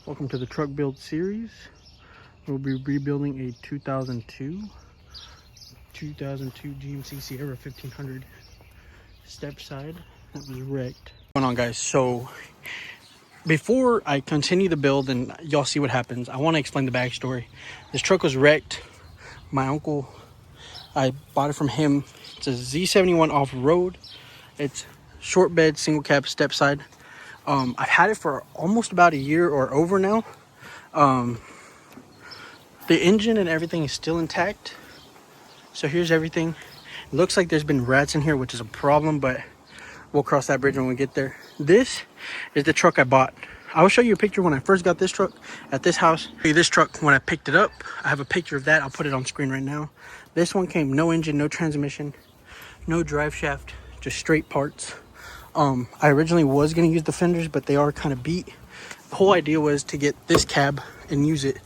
Welcome to the truck build series. We'll be rebuilding a 2002 GMC Sierra 1500 step side that was wrecked. What's going on, guys? So before I continue the build and y'all see what happens, I want to explain the backstory. This truck was wrecked. My uncle, I bought it from him. It's a Z71 off-road. It's short bed, single cab, step side. I've had it for almost about a year or over now. The engine and everything is still intact. So here's everything. It looks like there's been rats in here, which is a problem, but we'll cross that bridge when we get there. This is the truck I bought. I will show you a picture when I first got this truck at this house. I'll show you this truck when I picked it up. I have a picture of that. I'll put it on screen right now. This one came no engine, no transmission, no drive shaft, just straight parts. I originally was going to use the fenders, but they are kind of beat. The whole idea was to get this cab and use it.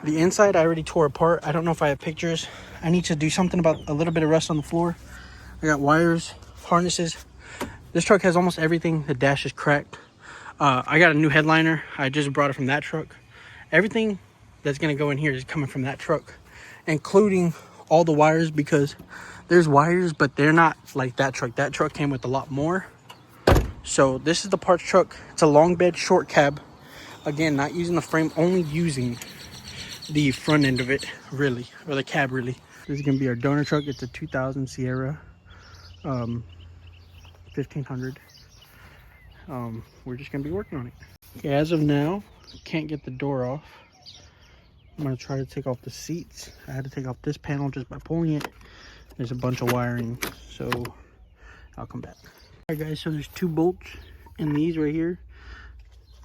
The inside I already tore apart. I don't know if I have pictures. I need to do something about a little bit of rust on the floor. I got wires, harnesses. This truck has almost everything. The dash is cracked. I got a new headliner. I just brought it from that truck. Everything that's going to go in here is coming from that truck, including all the wires, because there's wires, but they're not like that truck. That truck came with a lot more. So this is the parts truck. It's a long bed, short cab. Again, not using the frame, only using the front end of it, really, or the cab, really. This is gonna be our donor truck. It's a 2000 Sierra 1500. We're just gonna be working on it. Okay, as of now, can't get the door off. I'm gonna try to take off the seats. I had to take off this panel just by pulling it. There's a bunch of wiring, so I'll come back. All right, guys, so there's two bolts in these right here.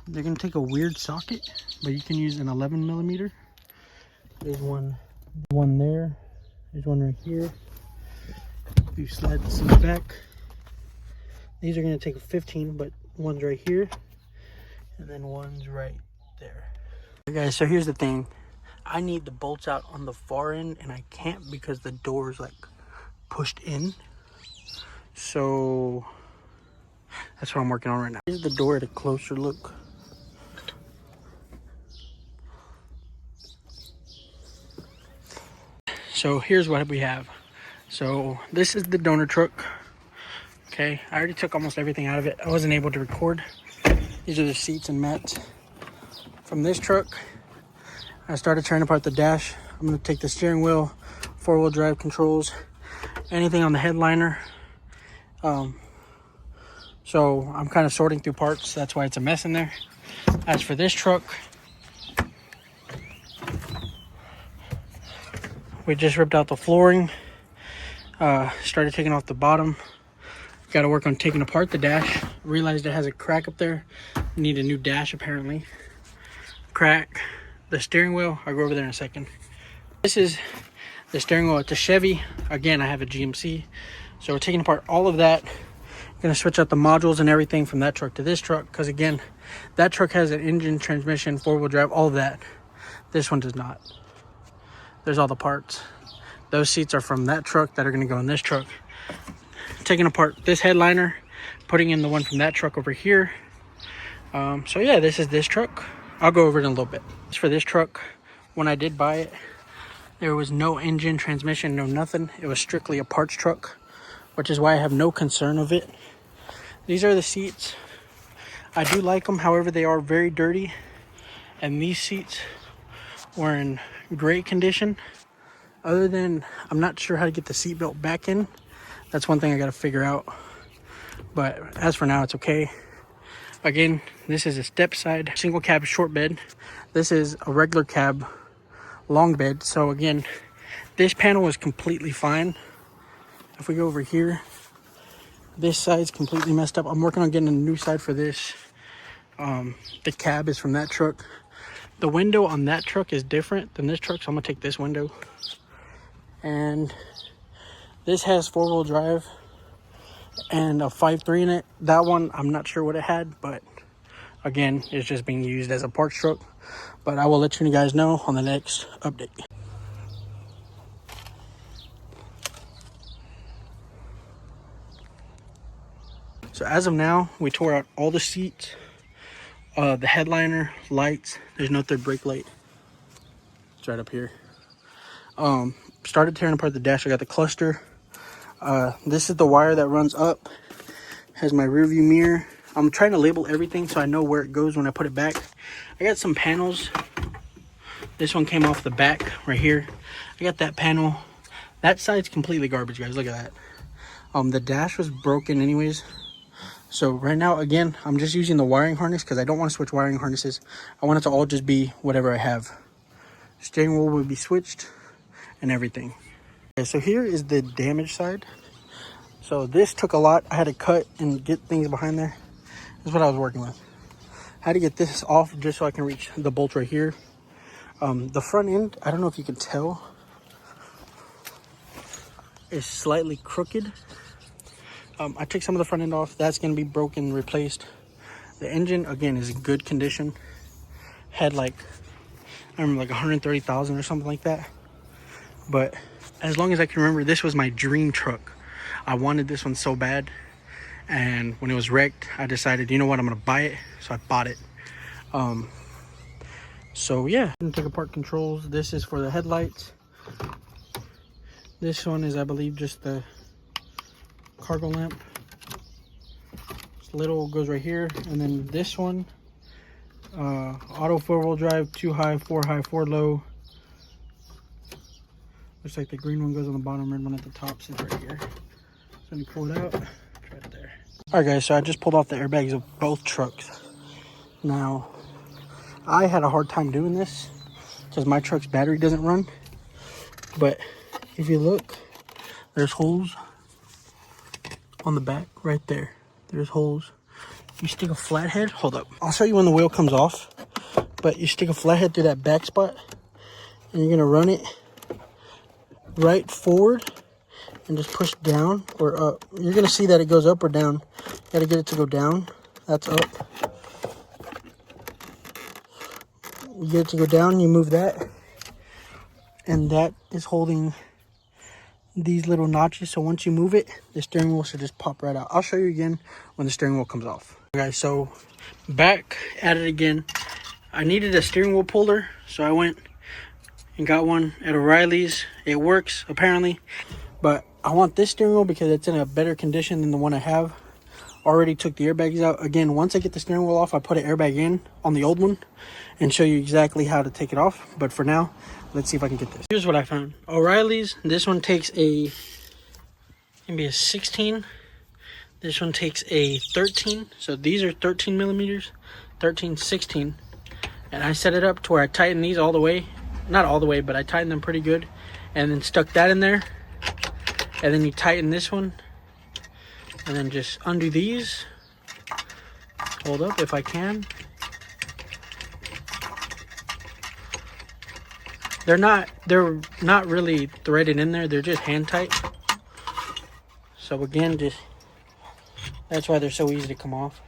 They're gonna take a weird socket, but you can use an 11 millimeter. There's one there. There's one right here. If you slide the seat back, these are gonna take a 15, but one's right here, and then one's right there. All right, guys, so here's the thing. I need the bolts out on the far end, and I can't because the door is like pushed in. So that's what I'm working on right now. Here's the door at a closer look. So here's what we have. So this is the donor truck. Okay, I already took almost everything out of it. I wasn't able to record. These are the seats and mats from this truck. I started tearing apart the dash. I'm going to take the steering wheel, four-wheel drive controls, anything on the headliner. So I'm kind of sorting through parts. That's why it's a mess in there. As for this truck, we just ripped out the flooring. Started taking off the bottom. Got to work on taking apart the dash. Realized it has a crack up there. Need a new dash apparently. Crack. The steering wheel, I'll go over there in a second. This is the steering wheel. It's a Chevy. Again, I have a GMC. So we're taking apart all of that. Gonna switch out the modules and everything from that truck to this truck, because again, that truck has an engine, transmission, four-wheel drive, all of that. This one does not. There's all the parts. Those seats are from that truck that are gonna go in this truck. Taking apart this headliner, putting in the one from that truck over here. So yeah, this is this truck. I'll go over it in a little bit. As for this truck, when I did buy it, there was no engine, transmission, no nothing. It was strictly a parts truck, which is why I have no concern of it. These are the seats. I do like them, however, they are very dirty. And these seats were in great condition. Other than, I'm not sure how to get the seatbelt back in. That's one thing I gotta figure out. But as for now, it's okay. Again, this is a step side, single cab, short bed. This is a regular cab, long bed. So again, this panel was completely fine. If we go over here, this side's completely messed up. I'm working on getting a new side for this. The cab is from that truck. The window on that truck is different than this truck, so I'm gonna take this window. And this has four-wheel drive and a 5.3 in it. That one, I'm not sure what it had, but again, it's just being used as a parts truck. But I will let you guys know on the next update. So as of now, we tore out all the seats, The headliner, lights. There's no third brake light. It's right up here. Started tearing apart the dash. I got the cluster. This is the wire that runs up. Has my rear view mirror. I'm trying to label everything so I know where it goes when I put it back. I got some panels. This one came off the back right here. I got that panel. That side's completely garbage, guys. Look at that. The dash was broken anyways. So right now, again, I'm just using the wiring harness because I don't want to switch wiring harnesses. I want it to all just be whatever I have. Steering wheel will be switched and everything. Okay, so here is the damaged side. So this took a lot. I had to cut and get things behind there. That's what I was working with. I had to get this off just so I can reach the bolt right here. The front end, I don't know if you can tell, is slightly crooked. I took some of the front end off. That's going to be broken, replaced. The engine, again, is in good condition. Had like, I remember, like 130,000 or something like that. But as long as I can remember, this was my dream truck. I wanted this one so bad. And when it was wrecked, I decided, you know what, I'm going to buy it. So I bought it. So yeah, I'm gonna take apart controls. This is for the headlights. This one is, I believe, just the cargo lamp. This little goes right here. And then this one, auto 4-wheel drive, 2 high, 4 high, 4 low. Looks like the green one goes on the bottom, red one at the top, sits right here. So let me pull it out. It's right there. Alright guys, so I just pulled off the airbags of both trucks. Now, I had a hard time doing this because my truck's battery doesn't run. But if you look, there's holes on the back right there. There's holes. You stick a flathead. Hold up. I'll show you when the wheel comes off. But you stick a flathead through that back spot. And you're going to run it right forward. And just push down or up. You're going to see that it goes up or down. You got to get it to go down. That's up. You get it to go down, you move that, and that is holding these little notches. So once you move it, the steering wheel should just pop right out. I'll show you again when the steering wheel comes off. Okay, so back at it again. I needed a steering wheel puller, so I went and got one at O'Reilly's. It works apparently, but I want this steering wheel because it's in a better condition than the one I have. Already took the airbags out. Again, once I get the steering wheel off, I put an airbag in on the old one and show you exactly how to take it off. But for now, let's see if I can get this. Here's what I found. O'Reilly's, this one takes maybe a 16. This one takes a 13. So these are 13 millimeters, 13, 16. And I set it up to where I tighten these all the way. Not all the way, but I tightened them pretty good. And then stuck that in there. And then you tighten this one. And then just undo these. Hold up if I can. They're not really threaded in there. They're just hand tight. So again, that's why they're so easy to come off.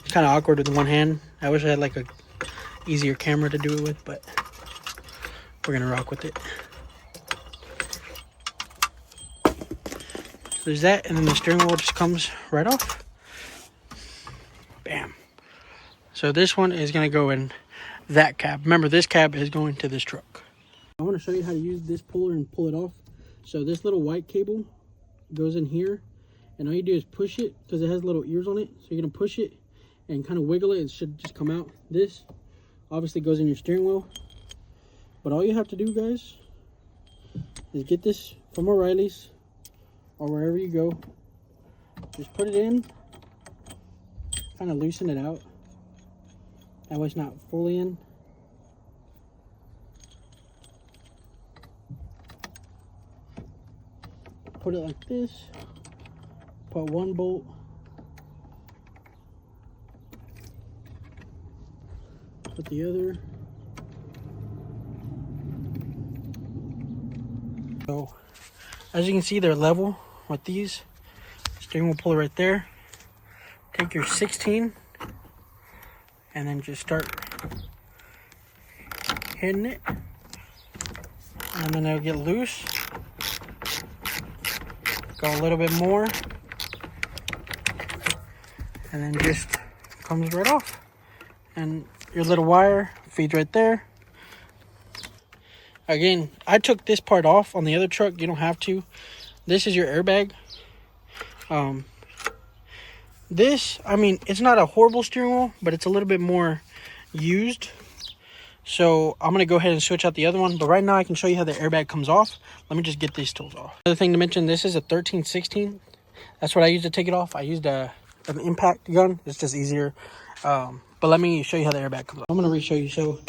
It's kind of awkward with one hand. I wish I had like a easier camera to do it with, but we're gonna rock with it. There's that, and then the steering wheel just comes right off. Bam. So this one is going to go in that cab. Remember, this cab is going to this truck. I want to show you how to use this puller and pull it off. So this little white cable goes in here, and all you do is push it because it has little ears on it. So you're going to push it and kind of wiggle it. It should just come out. This obviously goes in your steering wheel. But all you have to do, guys, is get this from O'Reilly's or wherever you go. Just put it in, kind of loosen it out. That way it's not fully in. Put it like this. Put one bolt. Put the other. So, as you can see, they're level with these. Steering wheel puller right there. Take your 16 and then just start hitting it, and then it'll get loose. Go a little bit more, and then just comes right off. And your little wire feeds right there. Again, I took this part off on the other truck. You don't have to. This is your airbag. This, I mean, it's not a horrible steering wheel, but it's a little bit more used. So I'm going to go ahead and switch out the other one. But right now I can show you how the airbag comes off. Let me just get these tools off. Another thing to mention, this is a 1316. That's what I used to take it off. I used an impact gun. It's just easier. But let me show you how the airbag comes off. I'm going to re-show you. So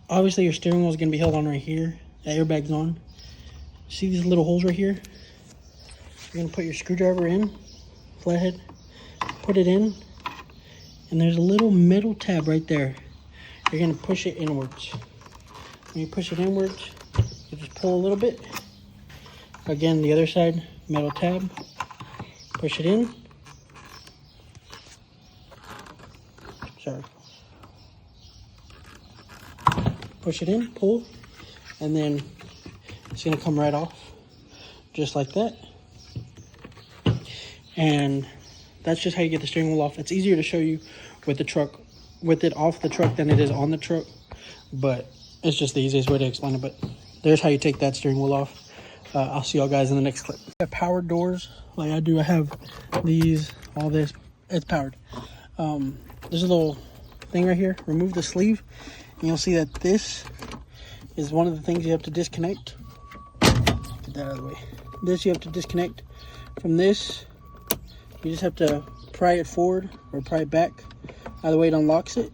obviously your steering wheel is going to be held on right here. The airbag's on. See these little holes right here? You're going to put your screwdriver in, flathead, put it in, and there's a little metal tab right there. You're going to push it inwards. When you push it inwards, you just pull a little bit. Again, the other side, metal tab. Push it in. Sorry. Push it in, pull, and then it's going to come right off, just like that. And that's just how you get the steering wheel off. It's easier to show you with the truck, with it off the truck than it is on the truck, but it's just the easiest way to explain it. But there's how you take that steering wheel off. I'll see y'all guys in the next clip. I have power doors like I do. I have these, all this, it's powered. There's a little thing right here. Remove the sleeve and you'll see that this is one of the things you have to disconnect. Get that out of the way. This you have to disconnect from this. You just have to pry it forward or pry it back. Either way it unlocks it,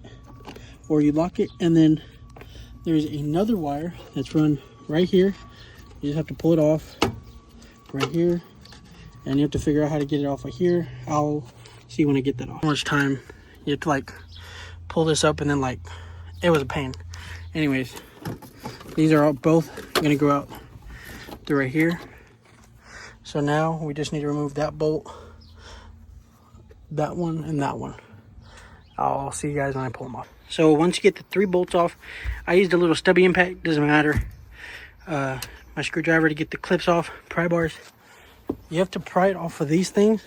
or you lock it. And then there's another wire that's run right here. You just have to pull it off right here, and you have to figure out how to get it off of here. I'll see when I get that off. How much time you have to like pull this up, and then like it was a pain. Anyways, these are all both gonna go out through right here. So now we just need to remove that bolt, that one, and that one. I'll see you guys when I pull them off. So once you get the 3 bolts off, I used a little stubby impact, doesn't matter. My screwdriver to get the clips off, pry bars. You have to pry it off of these things.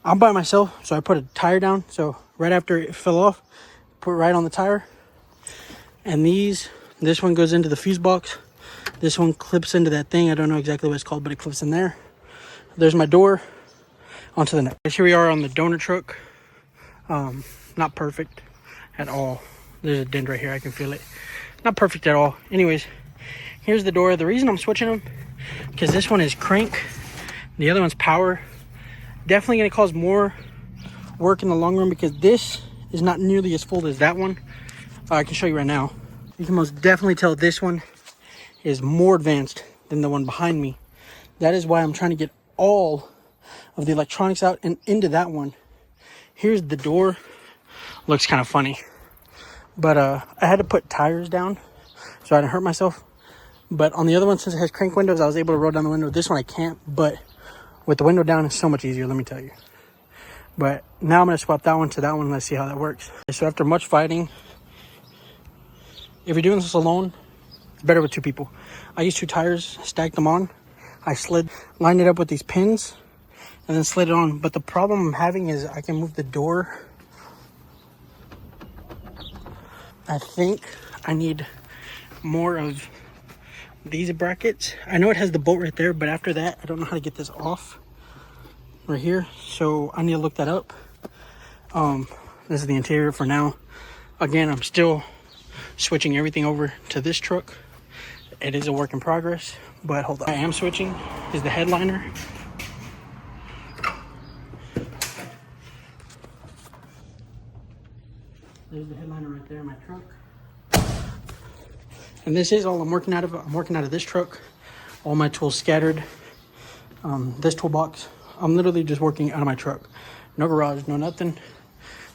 I'm by myself, so I put a tire down. So right after it fell off, put it right on the tire. And this one goes into the fuse box. This one clips into that thing. I don't know exactly what it's called, but it clips in there. There's my door onto the neck. Here we are on the donor truck. Not perfect at all. There's a dent right here, I can feel it. Not perfect at all. Anyways, here's the door. The reason I'm switching them, because this one is crank, the other one's power. Definitely going to cause more work in the long run, because this is not nearly as full as that one. I can show you right now. You can most definitely tell this one is more advanced than the one behind me. That is why I'm trying to get all of the electronics out and into that one. Here's the door. Looks kind of funny, but I had to put tires down so I didn't hurt myself. But on the other one, since it has crank windows, I was able to roll down the window. This one I can't, but with the window down, it's so much easier, let me tell you. But now I'm going to swap that one to that one. Let's see how that works. So after much fighting, if you're doing this alone, it's better with 2 people. I used 2 tires, stacked them on. I lined it up with these pins, and then slid it on. But the problem I'm having is I can move the door. I think I need more of these brackets. I know it has the bolt right there, but after that, I don't know how to get this off right here. So I need to look that up. This is the interior for now. Again, I'm still switching everything over to this truck. It is a work in progress, but hold on. I am switching is the headliner. There's the headliner right there in my truck. And this is all I'm working out of. I'm working out of this truck. All my tools scattered. This toolbox. I'm literally just working out of my truck. No garage, no nothing.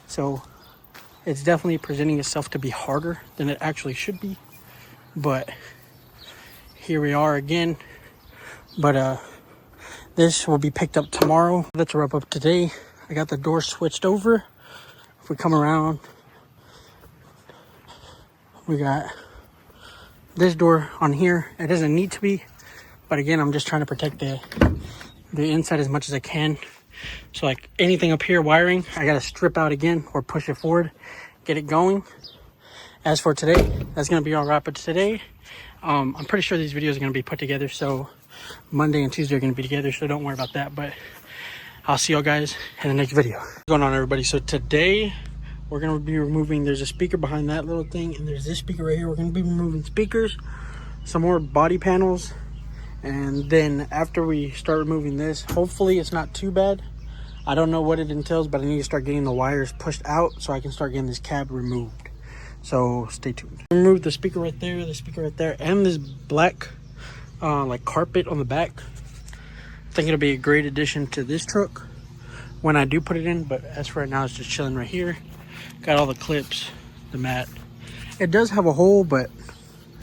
So it's definitely presenting itself to be harder than it actually should be. But here we are again. But this will be picked up tomorrow. Let's wrap up today. I got the door switched over. If we come around, we got this door on here. It doesn't need to be, but again, I'm just trying to protect the inside as much as I can. So like anything up here wiring, I gotta strip out again or push it forward, get it going. As for today, that's gonna be our wrap up today. I'm pretty sure these videos are gonna be put together, so Monday and Tuesday are gonna be together, so don't worry about that. But I'll see y'all guys in the next video. What's going on, everybody? So today we're gonna be removing, there's a speaker behind that little thing, and there's this speaker right here. We're gonna be removing speakers, some more body panels, and then after we start removing this, hopefully it's not too bad. I don't know what it entails, but I need to start getting the wires pushed out so I can start getting this cab removed. So stay tuned. Remove the speaker right there, the speaker right there, and this black like carpet on the back. I think it'll be a great addition to this truck when I do put it in, but as for right now, it's just chilling right here. Got all the clips, the mat. It does have a hole, but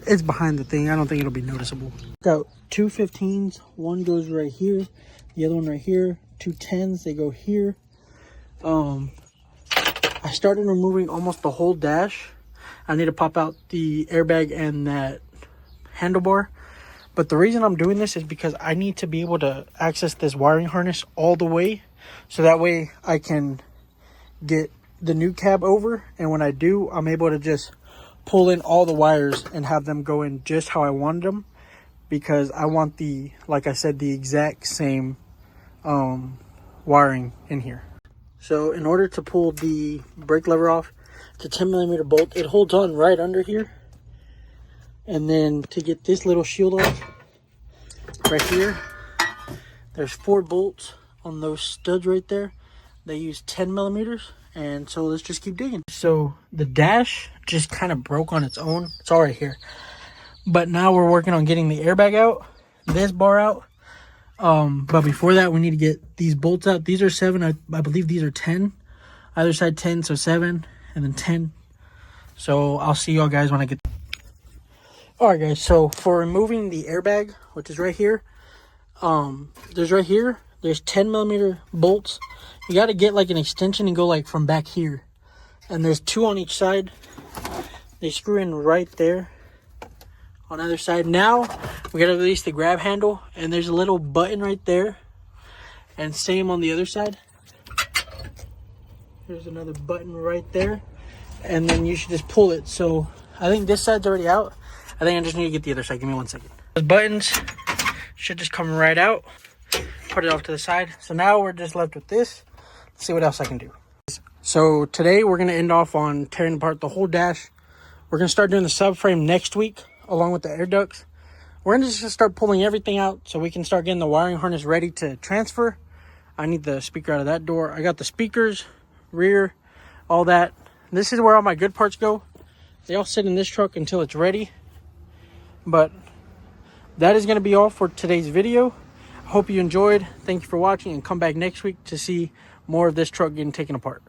it's behind the thing. I don't think it'll be noticeable. Got two 15s. One goes right here, the other one right here. Two 10s, they go here. I started removing almost the whole dash. I need to pop out the airbag and that handlebar. But the reason I'm doing this is because I need to be able to access this wiring harness all the way. So that way I can get the new cab over. And when I do, I'm able to just pull in all the wires and have them go in just how I wanted them. Because I want the, like I said, the exact same wiring in here. So in order to pull the brake lever off, it's a 10mm bolt. It holds on right under here. And then to get this little shield off, right here, there's 4 bolts on those studs right there. They use 10mm, and so let's just keep digging. So the dash just kind of broke on its own. It's all right here. But now we're working on getting the airbag out, this bar out. But before that, we need to get these bolts out. These are 7. I believe these are 10. Either side 10, so 7, and then 10. So I'll see y'all guys when I get. Alright guys, so for removing the airbag, which is right here, there's 10mm bolts. You got to get like an extension and go like from back here. And there's 2 on each side. They screw in right there on the other side. Now we got to release the grab handle, and there's a little button right there. And same on the other side. There's another button right there. And then you should just pull it. So I think this side's already out. I think I just need to get the other side. Give me 1 second. Those buttons should just come right out. Put it off to the side. So now we're just left with this. Let's see what else I can do. So today we're going to end off on tearing apart the whole dash. We're going to start doing the subframe next week along with the air ducts. We're going to just start pulling everything out so we can start getting the wiring harness ready to transfer. I need the speaker out of that door. I got the speakers, rear, all that. This is where all my good parts go. They all sit in this truck until it's ready. But that is going to be all for today's video. I hope you enjoyed. Thank you for watching, and come back next week to see more of this truck getting taken apart.